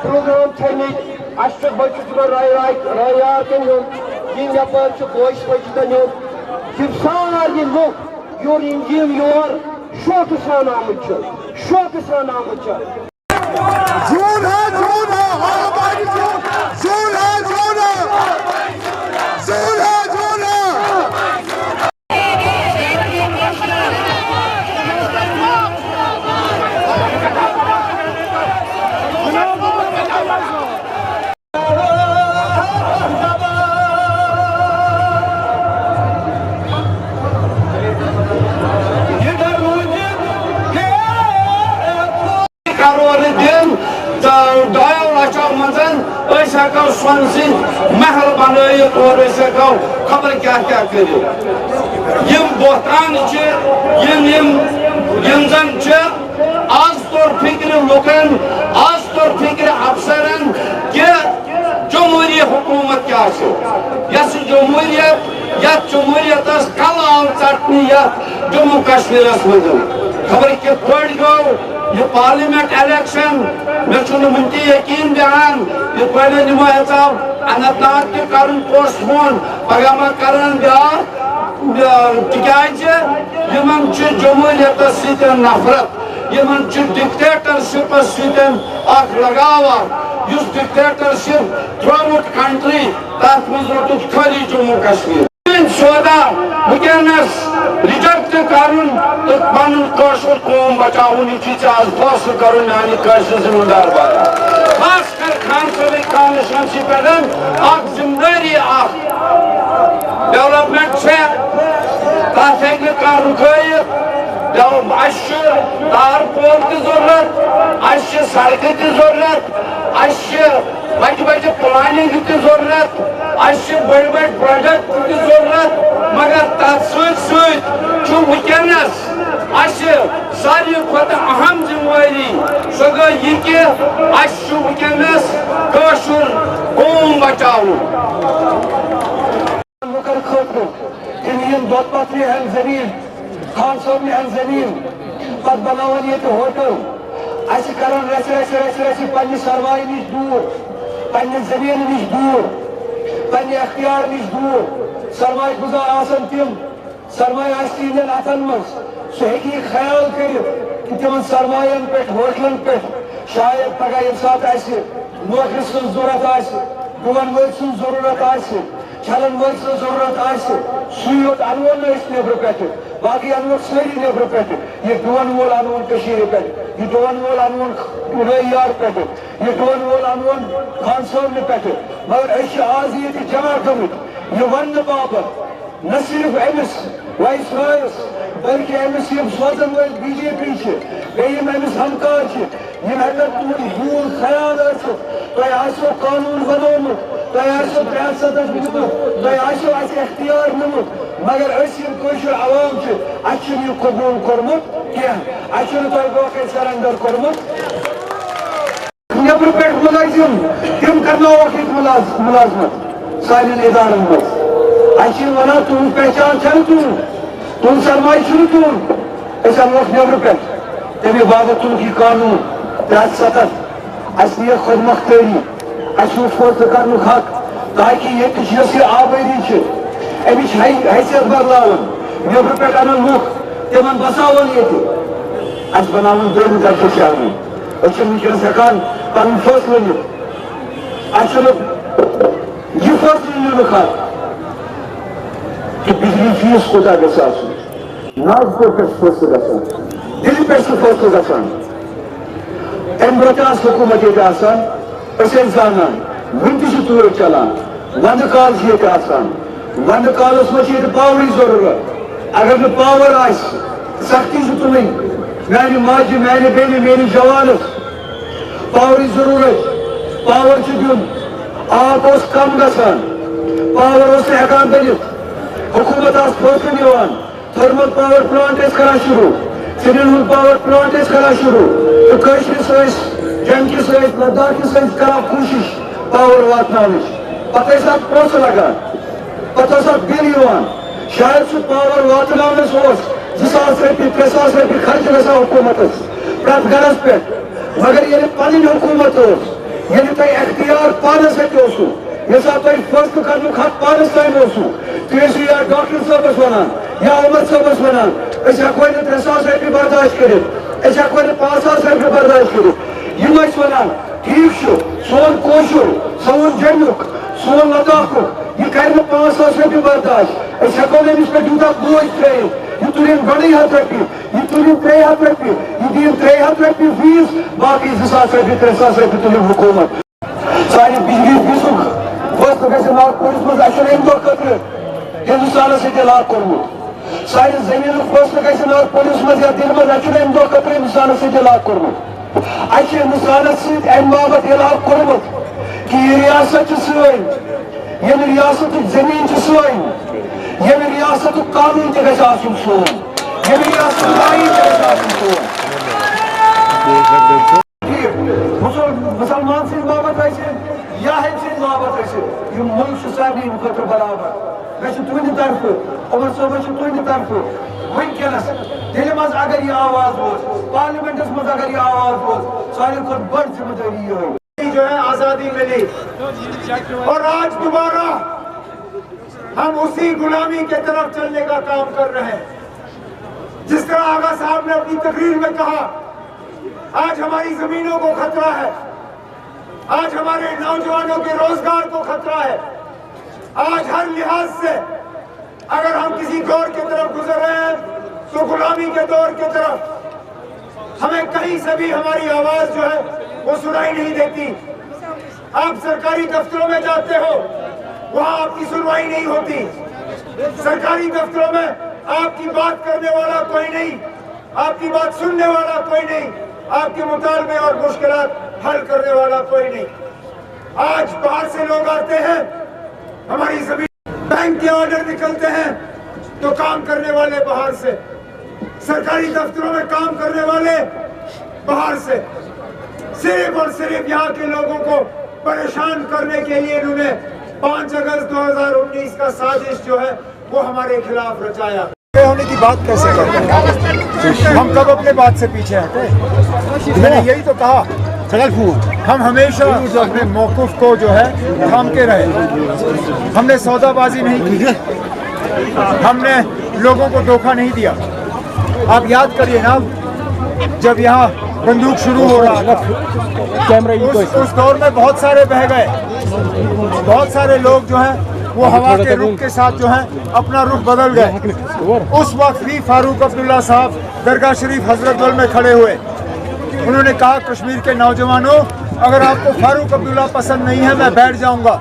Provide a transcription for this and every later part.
program training, aşçı başçılar rayar deniyor, yine yabancı boş başçıdan yok. Kimsalar yok, yoringim yor, şu kısa namıçı, şu kısa namıçı. Zuna, arabayı zuna, Sakal Swansea, Mahalbanoy, or Sakal, Kabal Kakakari. Yim Botanche, Yimzanche, Astor Fikri Lokan, Astor Fikri Absaran, Jumhuriya Hukumat Kasu. Yes, Jumhuriya, Yat Jumhuriya Tas Kalal Satniya, Jammu Kashmir Asmadam. Kabal Kakari. یہ parliament election میں چھوڑنے منتی یقین بیان یہ پہلے نمائے صاحب انتناک کے کارن post مون پگامہ کرن بیار تکیائج یہ من چھو جمہوریت سیتن نفرت یہ من چھو ڈکٹیٹرشپ سیتن آکھ لگاوا یس ڈکٹیٹرشپ تھروٹ کنٹری تات مزرٹو خالی جموں کشمیر سودا وکینس ریجیکٹ کرن تو پنن کاشر قوم بچاؤن چیز آز فاصل کرن یعنی کاشر زمندار بالا خاص کر خان صوبی کانشانسی پیدن آگ زمداری آگ ڈیولپمنٹ سے تاثیق کار رکھائیت اشیاء تار پول کی ضرورت اشیاء سڑکی کی ضرورت اشیاء بچے پلاننگ کی ضرورت اشیاء بڑی پروجیکٹ کی ضرورت مگر تحصیل سوئیت چھو وکینس اشیاء ساری خود اہم ذمہواری سگا یہ کہ اشیاء وکینس کاشر قوم بچاؤ مکر خطر انہین دوت پاتری ہم زمین خان صاحب نے ہم زمین پت بناون یہ تو ہوتل ایسی کرن ریسی پنی سرمائی نیش دور پنی زمین نیش دور پنی اختیار نیش دور سرمائی گزار آسن تیم سرمائی آستی دن اتن مز سو ہیکی خیال کرو کہ تمن سرمائین پیٹ ہوتلن پیٹ شاید پگا انسات ایسی نوکر سن ضرورت ایسی گون ول سن ضرورت ایسی چلن ول سن ضرورت ایسی سویوت انوان اس نیبر پیٹ باقی انوان سویری نیبر پیٹ یہ دون وول انوان کشیر پیٹ یہ دون وول انوان ریار پیٹ یہ دون وول انوان خان صاحب نے پیٹ مگر ایسی آز یہ کہ جمع کرد یہ ون بابت نہ صرف ایمس وائس رائس بلکہ ایمس یہ سوزن وائل بی جے پی چھے بیم ایمس ہمکار چھے یہ اگر تمہیں بھول خیال آسو تو آسو قانون بنومت تو آسو ریاست بودت تو آسو اس اختیار نمت مگر اسیم کوشر عوام چھے اچھن یہ قبول کرمت کیا اچھن تو باقی سرندر کرمت نیبر پیٹ ملازم تم کرنا وقت ملازمت سائلن ادارن مز اچھن ونا تم پہچان چھن تم سرمائی چھن تم اس وقت نیبر پیٹ تمہیں بابت تم کی قانون ریاست اصلی خود مختاری اچھو فورت کرنک حق تاکہ یہ کشیس یہ آبادی چھے امیش حیثیت بدلاون نیبر پیٹ انن لوگ تمن بساون یہ تھی اچھ بناون دون درد شاہمی اچھا مجھے سکان پرن فصل لیت اچھا یہ فصل لیت کہ بجلی فیس خدا گساسو ناز کو پیس فصل گسان دل پیس فصل گسان امبرتاس حکومت یہ آسان اسے زانان ونتی سے طور چلان وند کال یہ آسان وند کال اس میں یہ پاوری ضرورت اگر میں پاور آئیس سختی سے تمہیں میری ماجی میری بینی میری جوانت پاوری ضرورت پاور چھ دیون آپ کم گژھان پاور ہیکان بنت حکومت فیصلہ نوان تھرمل پاور پلانٹ کران شروع سرین ہند پاور پلانٹ کران شروع تو جنکس لداخس کران کوشش پاور واتن پتہ ات پونسہ لگان پتہ ات بل شاید سہ پاور واتنس 2000 رۄپیہِ 3000 رۄپیہِ خرچ گژھان حکومتس پرٛٮ۪تھ گرس پٮ۪ٹھ مگر ییٚلہِ پنٕنۍ حکومت ٲس ییٚلہِ تۄہہِ اختیار پانس اَتھِ اوسوٕ ییٚمہِ ساتہٕ تۄہہِ فٲصلہٕ کرنُک حق پانس تام اوسوٕ تُہۍ ٲسِو یا ڈاکٹر صٲبس ونان یا عمر صٲبس ونان أسۍ ہٮ۪کوے نہٕ 3000 رۄپیہِ برداشت کٔرِتھ أسۍ ہٮ۪کوے نہٕ 5000 رۄپیہِ برداشت کٔرِتھ یِم ٲسۍ ونان ٹھیٖک چھُ سون کٲشُر سون جوٚمیُک سون لداخُک یہِ کرِ نہٕ 5000 رۄپیہِ برداشت أسۍ ہٮ۪کو نہٕ أمِس پٮ۪ٹھ یوٗتاہ بوج ترٲیِتھ یہ تُلِن گۄڈٕے 100 رۄپیہِ یہ تُلِن 300 رۄپیہِ یہ دِیِن 300 رۄپیہِ فیٖس باقٕے 2000 رۄپیہِ 3000 رۄپیہِ تُلِن حکوٗمت سانہِ بجلی فیٖسُک فٲصلہٕ گژھِ لاگپوٗرِس منٛز اَسہِ چھُنہٕ اَمہِ دۄہ خٲطرٕ ہندوستانس سۭتۍ لاگ کوٚرمُت سانہِ زٔمیٖنُک فٲصلہٕ گژھِ لاگپوٗرِس منٛز یا دِلہِ منٛز اَسہِ چھُنہٕ اَمہِ دۄہ خٲطرٕ ہندوستانس سۭتۍ لاگ کوٚرمُت اَسہِ چھُ ہندوستانس سۭتۍ اَمہِ باپتھ لاگ کوٚرمُت کہِ یہِ رِیاست چھِ سٲنۍ ییٚمہِ رِیاستُک زٔمیٖن چھُ سٲنۍ ییٚمہِ رِیاستُک قانوٗن تہِ گژھِ آسُن سون ییٚمہِ رِیاستُک آیٖن تہِ گژھِ آسُن سون مسلمان سٕنٛدۍ باپتھ ٲسِن یا ہیٚمہِ سٕنٛدۍ باپتھ ٲسِن یِم مُلک چھُ سارنٕے خٲطرٕ برابر مےٚ چھُ تُہنٛدِ طرفہٕ عمر صٲبس چھُ تُہنٛدِ طرفہٕ وٕنکیٚنس دِلہِ منٛز اگر یہِ آواز ووت پارلِمنٹس منٛز اگر یہِ آواز ووت ساروی کھۄتہٕ بٔڑ ذمہٕ دٲری یِہوٚے جو ہے آزادی ملی اور آج دوبارہ ہم اسی غلامی کے طرف چلنے کا کام کر رہے ہیں جس طرح آغا صاحب نے اپنی تقریر میں کہا آج ہماری زمینوں کو خطرہ ہے آج ہمارے نوجوانوں کے روزگار کو خطرہ ہے آج ہر لحاظ سے اگر ہم کسی دور کے طرف گزر رہے ہیں تو غلامی کے دور کے طرف ہمیں کہیں سے بھی ہماری آواز جو ہے وہ سنائی نہیں دیتی آپ سرکاری دفتروں میں جاتے ہو وہاں آپ کی سنوائی نہیں ہوتی سرکاری دفتروں میں آپ کی بات کرنے والا کوئی نہیں آپ کی بات سننے والا کوئی نہیں آپ کے مطالبے اور مشکلات حل کرنے والا کوئی نہیں آج باہر سے لوگ آتے ہیں ہماری زمین بینک کے آرڈر نکلتے ہیں تو کام کرنے والے باہر سے سرکاری دفتروں میں کام کرنے والے باہر سے صرف اور صرف یہاں کے لوگوں کو پریشان کرنے کے لیے انہوں نے 5 اگست 2019 کا سازش جو ہے وہ ہمارے خلاف رچایا ہونے کی بات کیسے کرتے ہیں ہم کب اپنے بات سے پیچھے ہٹے میں نے یہی تو کہا ہم ہمیشہ اپنے موقف کو جو ہے تھام کے رہے ہم نے سودا بازی نہیں کی ہم نے لوگوں کو دھوکہ نہیں دیا آپ یاد کریے نا جب یہاں بندوق شروع ہو رہا تھا اس دور میں بہت سارے بہہ گئے بہت سارے لوگ جو ہیں وہ ہوا کے رخ کے ساتھ جو ہیں اپنا رخ بدل گئے اس وقت بھی فاروق عبداللہ صاحب درگاہ شریف حضرت بل میں کھڑے ہوئے انہوں نے کہا کشمیر کے نوجوانوں اگر آپ کو فاروق عبداللہ پسند نہیں ہے میں بیٹھ جاؤں گا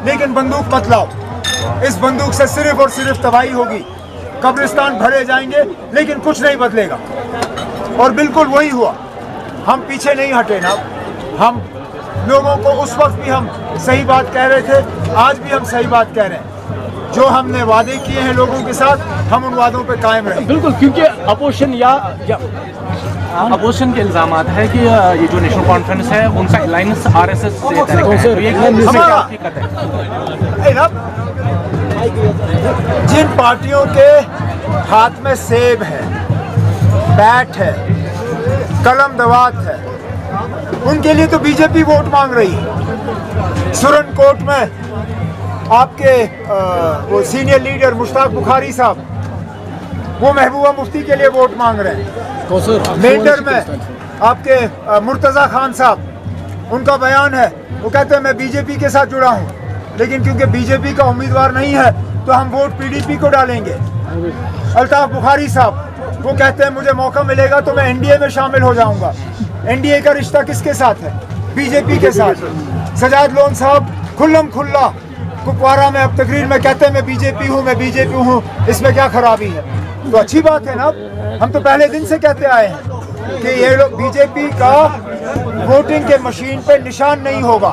لیکن بندوق مت لاؤ اس بندوق سے صرف اور صرف تباہی ہوگی قبرستان بھرے جائیں گے لیکن کچھ نہیں بدلے گا اور بالکل وہی ہوا ہم پیچھے نہیں ہٹے نا ہم لوگوں کو اس وقت بھی ہم صحیح بات کہہ رہے تھے آج بھی ہم صحیح بات کہہ رہے ہیں جو ہم نے وعدے کیے ہیں لوگوں کے ساتھ ہم ان وعدوں پہ قائم رہیں بالکل کیونکہ اپوزیشن کے الزامات ہے کہ یہ جو نیشنل کانفرنس ہے ان کا الائنس RSS سے جن پارٹیوں کے ہاتھ میں سیب ہے بیٹ ہے قلم دوات ہے ان کے لیے تو بی جے پی ووٹ مانگ رہی ہے سرن کوٹ میں آپ کے وہ سینئر لیڈر مشتاق بخاری صاحب وہ محبوبہ مفتی کے لیے ووٹ مانگ رہے ہیں مینڈر میں آپ کے مرتضی خان صاحب ان کا بیان ہے وہ کہتے ہیں میں بی جے پی کے ساتھ جڑا ہوں لیکن کیونکہ بی جے پی کا امیدوار نہیں ہے تو ہم ووٹ پی ڈی پی کو ڈالیں گے الطاف بخاری صاحب وہ کہتے ہیں مجھے موقع ملے گا تو میں این ڈی اے میں شامل ہو جاؤں گا این ڈی اے کا رشتہ کس کے ساتھ ہے بی جے پی کے ساتھ سجاد لون صاحب کھلم کھلا کپوارہ میں اب تقریر میں کہتے ہیں میں بی جے پی ہوں اس میں کیا خرابی ہے تو اچھی بات ہے نا ہم تو پہلے دن سے کہتے آئے ہیں کہ یہ لوگ بی جے پی کا ووٹنگ کے مشین پہ نشان نہیں ہوگا